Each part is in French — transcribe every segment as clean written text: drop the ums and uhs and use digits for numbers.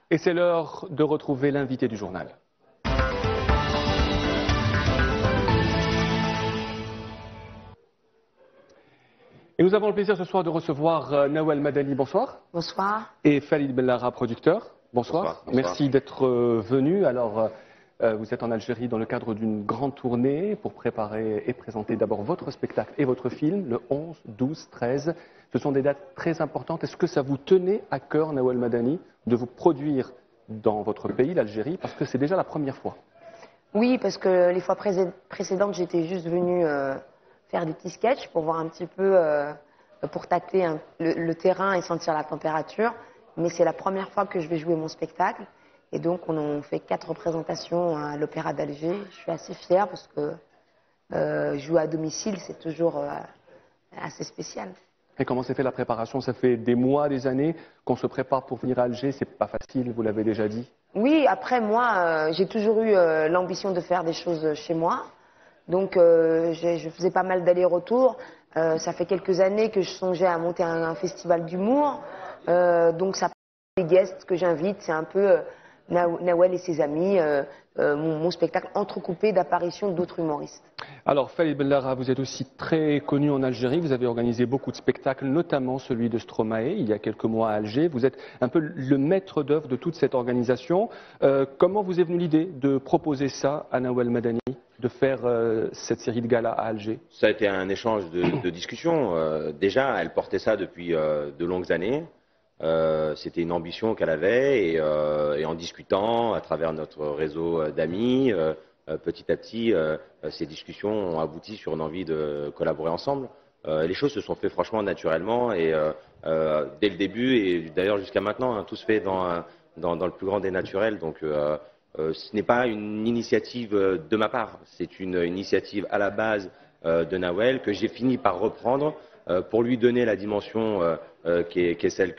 Et c'est l'heure de retrouver l'invité du journal. Et nous avons le plaisir ce soir de recevoir Nawal Madani, bonsoir. Bonsoir. Et Falid Bellara, producteur. Bonsoir. Bonsoir. Merci d'être venu. Alors, vous êtes en Algérie dans le cadre d'une grande tournée pour préparer et présenter d'abord votre spectacle et votre film, le 11, 12, 13. Ce sont des dates très importantes. Est-ce que ça vous tenait à cœur, Nawal Madani, de vous produire dans votre pays, l'Algérie, parce que c'est déjà la première fois? Oui, parce que les fois précédentes, j'étais juste venue faire des petits sketchs pour voir un petit peu, pour tâter le terrain et sentir la température. Mais c'est la première fois que je vais jouer mon spectacle. Et donc, on fait 4 représentations à l'Opéra d'Alger. Je suis assez fière parce que jouer à domicile, c'est toujours assez spécial. Et comment s'est fait la préparation? Ça fait des mois, des années qu'on se prépare pour venir à Alger. C'est pas facile, vous l'avez déjà dit. Oui, après moi, j'ai toujours eu l'ambition de faire des choses chez moi. Donc, je faisais pas mal d'allers-retours. Ça fait quelques années que je songeais à monter un festival d'humour. Donc, ça les guests que j'invite, c'est un peu Nawal et ses amis, mon spectacle entrecoupé d'apparitions d'autres humoristes. Alors, Falid Bellara, vous êtes aussi très connu en Algérie. Vous avez organisé beaucoup de spectacles, notamment celui de Stromae, il y a quelques mois à Alger. Vous êtes un peu le maître d'œuvre de toute cette organisation. Comment vous est venue l'idée de proposer ça à Nawal Madani, de faire cette série de galas à Alger? Ça a été un échange de discussions. Déjà, elle portait ça depuis de longues années. C'était une ambition qu'elle avait et en discutant à travers notre réseau d'amis, petit à petit, ces discussions ont abouti sur une envie de collaborer ensemble. Les choses se sont faites franchement naturellement et dès le début et d'ailleurs jusqu'à maintenant, hein, tout se fait dans le plus grand des naturels. Donc ce n'est pas une initiative de ma part, c'est une initiative à la base de Nawal que j'ai fini par reprendre pour lui donner la dimension qui est celle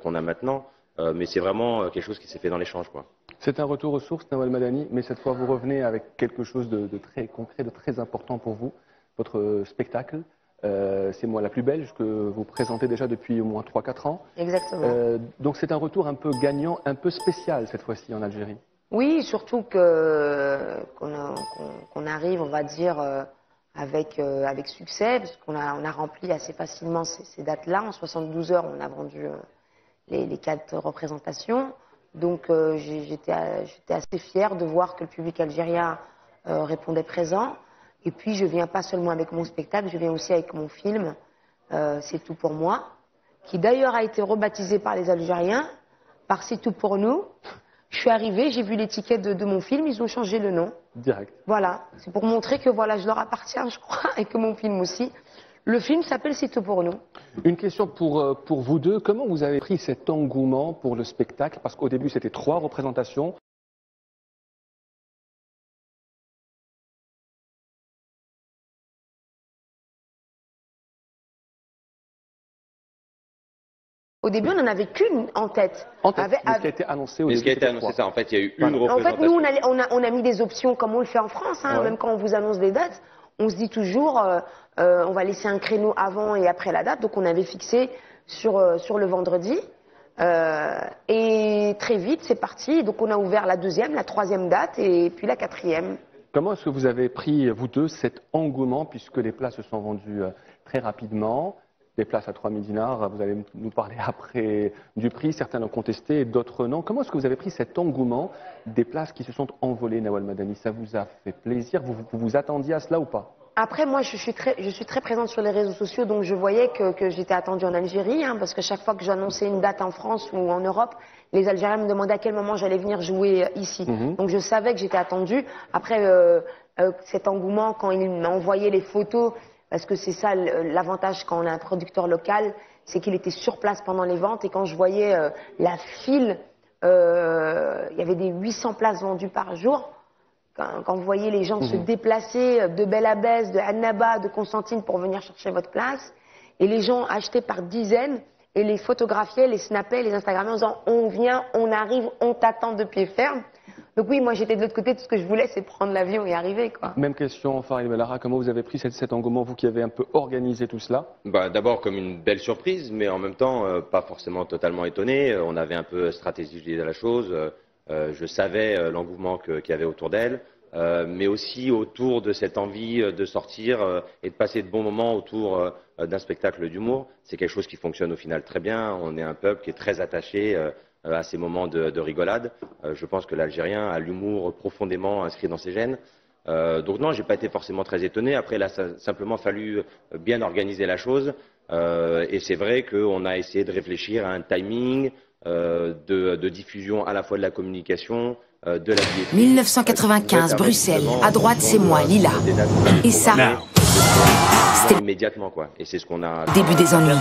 qu'on a maintenant. Mais c'est vraiment quelque chose qui s'est fait dans l'échange, quoi. C'est un retour aux sources, Nawal Madani, mais cette fois vous revenez avec quelque chose de très concret, de très important pour vous, votre spectacle. C'est moi la plus belge que vous présentez déjà depuis au moins 3-4 ans. Exactement. Donc c'est un retour un peu gagnant, un peu spécial cette fois-ci en Algérie. Oui, surtout qu'on arrive, on va dire, avec succès, parce qu'on a rempli assez facilement ces dates-là. En 72 heures, on a vendu les 4 représentations. Donc j'étais assez fière de voir que le public algérien répondait présent. Et puis je viens pas seulement avec mon spectacle, je viens aussi avec mon film, C'est tout pour moi, qui d'ailleurs a été rebaptisé par les Algériens, par C'est tout pour nous. Je suis arrivée, j'ai vu l'étiquette de mon film, ils ont changé le nom. Direct. Voilà, c'est pour montrer que voilà, je leur appartiens, je crois, et que mon film aussi. Le film s'appelle C'est tout pour nous. Une question pour vous deux. Comment vous avez pris cet engouement pour le spectacle? Parce qu'au début, c'était 3 représentations. Au début, on n'en avait qu'une en tête. En tête, mais ce qui a été annoncé au Mais début, ce qui a été c'était annoncé, 3. ça, en fait, il y a eu Voilà. une En fait, représentation. nous, on a mis des options comme on le fait en France. Hein, Ouais. Même quand on vous annonce des dates, on se dit toujours, on va laisser un créneau avant et après la date. Donc, on avait fixé sur le vendredi. Et très vite, c'est parti. Donc, on a ouvert la 2e, la 3e date et puis la 4e. Comment est-ce que vous avez pris, vous deux, cet engouement, puisque les places se sont vendues très rapidement, des places à 3000 dinars, vous allez nous parler après du prix, certains l'ont contesté et d'autres non. Comment est-ce que vous avez pris cet engouement des places qui se sont envolées, Nawal Madani? Ça vous a fait plaisir? Vous vous attendiez à cela ou pas? Après, moi, je suis très présente sur les réseaux sociaux, donc je voyais que j'étais attendue en Algérie, hein, parce que chaque fois que j'annonçais une date en France ou en Europe, les Algériens me demandaient à quel moment j'allais venir jouer ici. Donc je savais que j'étais attendue. Après, cet engouement, quand il m'a envoyé les photos, parce que c'est ça l'avantage quand on a un producteur local, c'est qu'il était sur place pendant les ventes, et quand je voyais la file, il y avait des 800 places vendues par jour. Quand vous voyez les gens se déplacer de Bel Abbès, de Annaba, de Constantine pour venir chercher votre place, et les gens achetaient par dizaines et les photographiaient, les snappaient, les instagrammaient en disant on vient, on arrive, on t'attend de pied ferme. Donc oui, moi j'étais de l'autre côté, tout ce que je voulais c'est prendre l'avion et arriver, quoi. Même question, Farid Bellara, comment vous avez pris cet engouement, vous qui avez un peu organisé tout cela? D'abord comme une belle surprise, mais en même temps pas forcément totalement étonné. On avait un peu stratégisé la chose. Je savais l'engouement qu'il y avait autour d'elle, mais aussi autour de cette envie de sortir et de passer de bons moments autour d'un spectacle d'humour. C'est quelque chose qui fonctionne au final très bien. On est un peuple qui est très attaché à ces moments de rigolade. Je pense que l'Algérien a l'humour profondément inscrit dans ses gènes. Donc non, j'ai pas été forcément très étonné. Après, là, ça a simplement fallu bien organiser la chose. Et c'est vrai qu'on a essayé de réfléchir à un timing de diffusion à la fois de la communication, de la billetterie. 1995, Bruxelles. À droite, c'est moi, Lila. Et ça, c'était immédiatement, quoi. Et c'est ce qu'on a. Début des ennuis.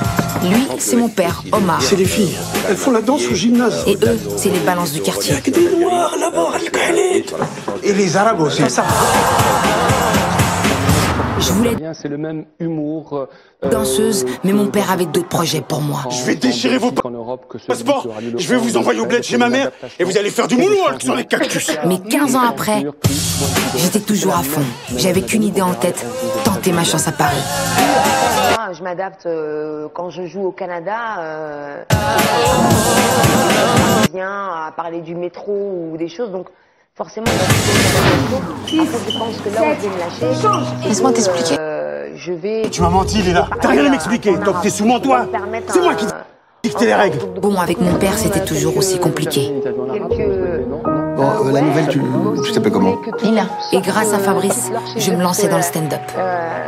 Lui, c'est mon père, Omar. C'est les filles. Elles font la danse au gymnase. Et eux, c'est les balances du quartier. Il y a des noirs là-bas, et les arabes aussi. Ça. Je voulais C'est le même humour. danseuse, mais mon père avait d'autres projets pour moi. Je vais déchirer vos passeports. Je vais vous envoyer au bled chez ma mère et vous allez faire du moonwalk sur les cactus. Mais 15 ans après, j'étais toujours à fond. J'avais qu'une idée en tête, tenter ma chance à Paris. Je m'adapte quand je joue au Canada. Bien à parler du métro ou des choses, donc forcément. Après, je pense que là où je vais me lâcher. Laisse-moi t'expliquer. Je vais. Tu m'as menti, Lila. T'as rien à m'expliquer. Donc t'es sous mon toit. C'est moi qui dicte les règles. Bon, avec mon père, c'était toujours aussi compliqué. Bon, la nouvelle, tu t'appelles comment? Lila. Et grâce à Fabrice, je me lançais dans le stand-up.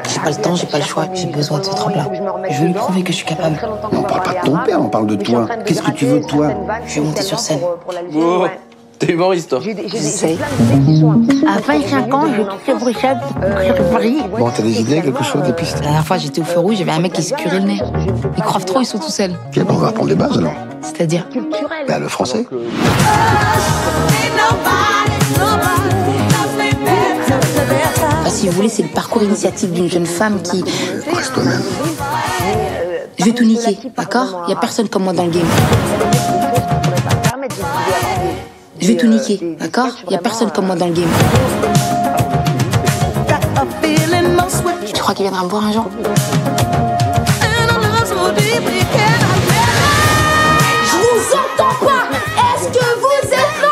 J'ai pas le temps, j'ai pas le choix, j'ai besoin de ce tremplin. Je veux lui prouver que je suis capable. On parle pas de ton père, on parle de toi. Qu'est-ce que tu veux de toi? Je vais monter sur scène. Oh, t'es humoriste, toi. J'essaye. À 25 ans, j'ai quitté Bruxelles pour créer Paris. Bon, t'as des idées, quelque chose, des pistes? La dernière fois, j'étais au feu rouge, j'avais un mec qui se curait le nez. Ils croient trop, ils sont tout seuls. Ok, bon, on va reprendre les bases alors. C'est-à-dire? Bah, le français. Si vous voulez, c'est le parcours initiatique d'une jeune femme qui... Reste toi-même. Je vais tout niquer, d'accord? Y a personne comme moi dans le game. Je vais tout niquer, d'accord? Y a personne comme moi dans le game. Tu crois qu'il viendra me voir un jour? Je vous entends pas! Est-ce que vous êtes là?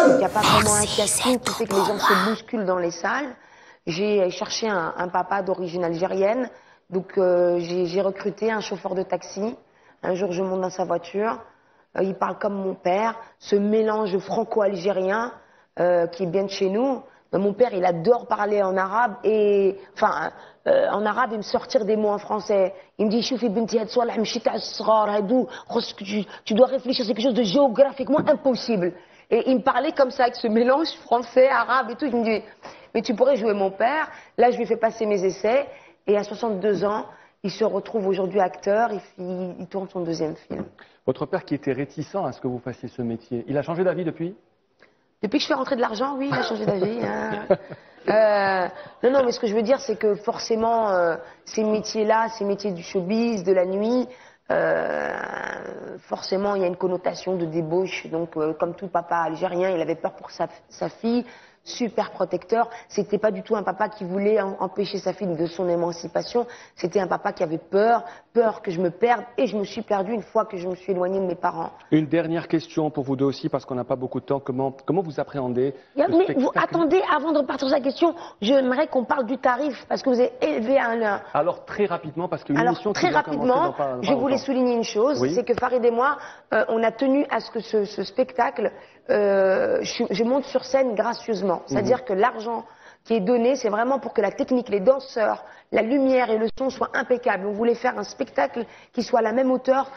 Il n'y a pas vraiment un casting qui fait que les gens se bousculent dans les salles. J'ai cherché un papa d'origine algérienne, donc j'ai recruté un chauffeur de taxi. Un jour, je monte dans sa voiture, il parle comme mon père, ce mélange franco-algérien qui est bien de chez nous. Mon père, il adore parler en arabe et en arabe et me sortir des mots en français. Il me dit Choufi binti had swalh mshita as-sghar hadou, tu dois réfléchir, c'est quelque chose de géographiquement impossible. Et il me parlait comme ça avec ce mélange français, arabe et tout. Je me dis mais tu pourrais jouer mon père. Là, je lui ai fait passer mes essais et à 62 ans, il se retrouve aujourd'hui acteur, il tourne son deuxième film. Votre père qui était réticent à ce que vous fassiez ce métier, il a changé d'avis depuis? Depuis que je fais rentrer de l'argent, oui, il a changé d'avis. Non, mais ce que je veux dire, c'est que forcément, ces métiers-là, ces métiers du showbiz, de la nuit, forcément, il y a une connotation de débauche. Donc, comme tout papa algérien, il avait peur pour sa fille. Super protecteur. C'était pas du tout un papa qui voulait empêcher sa fille de son émancipation. C'était un papa qui avait peur que je me perde, et je me suis perdue une fois que je me suis éloignée de mes parents. Une dernière question pour vous deux aussi, parce qu'on n'a pas beaucoup de temps. Comment vous appréhendez mais vous attendez, avant de repartir sur la question, j'aimerais qu'on parle du tarif, parce que vous avez élevé à un... Alors très rapidement, parce que très rapidement, je voulais souligner une chose, oui. C'est que Farid et moi, on a tenu à ce que ce spectacle, je monte sur scène gracieusement. C'est-à-dire que l'argent qui est donné, c'est vraiment pour que la technique, les danseurs, la lumière et le son soient impeccables. On voulait faire un spectacle qui soit à la même hauteur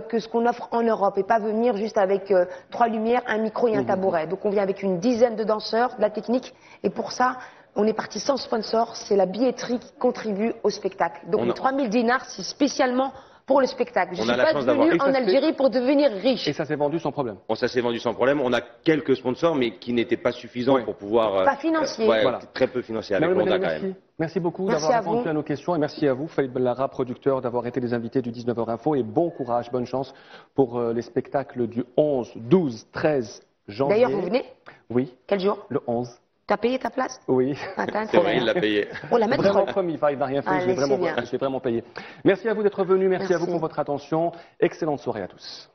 que ce qu'on offre en Europe, et pas venir juste avec 3 lumières, un micro et un tabouret. Donc on vient avec une dizaine de danseurs, de la technique, et pour ça, on est parti sans sponsor. C'est la billetterie qui contribue au spectacle. Donc les 3000 dinars, c'est spécialement pour le spectacle. Je On ne a suis la pas chance d'avoir- venue en Algérie pour devenir riche. Et ça s'est vendu sans problème. Ça s'est vendu sans problème. On a quelques sponsors, mais qui n'étaient pas suffisants Oui. pour pouvoir... Pas financiers. Voilà. Très peu financiers avec Madame, Honda quand merci. même. Merci beaucoup Merci d'avoir à vous. répondu à nos questions et merci à vous, Faïd Bellara, producteur, d'avoir été les invités du 19h Info et bon courage, bonne chance pour les spectacles du 11, 12, 13 janvier. D'ailleurs, vous venez? Oui. Quel jour? Le 11. T'as payé ta place? Oui. Attends, C'est vrai, il l'a payé. On la met Vraiment trop. promis, il n'a rien fait, Allez, c'est bien. je l'ai vraiment payé. Merci à vous d'être venus, merci à vous Merci. pour votre attention. Excellente soirée à tous.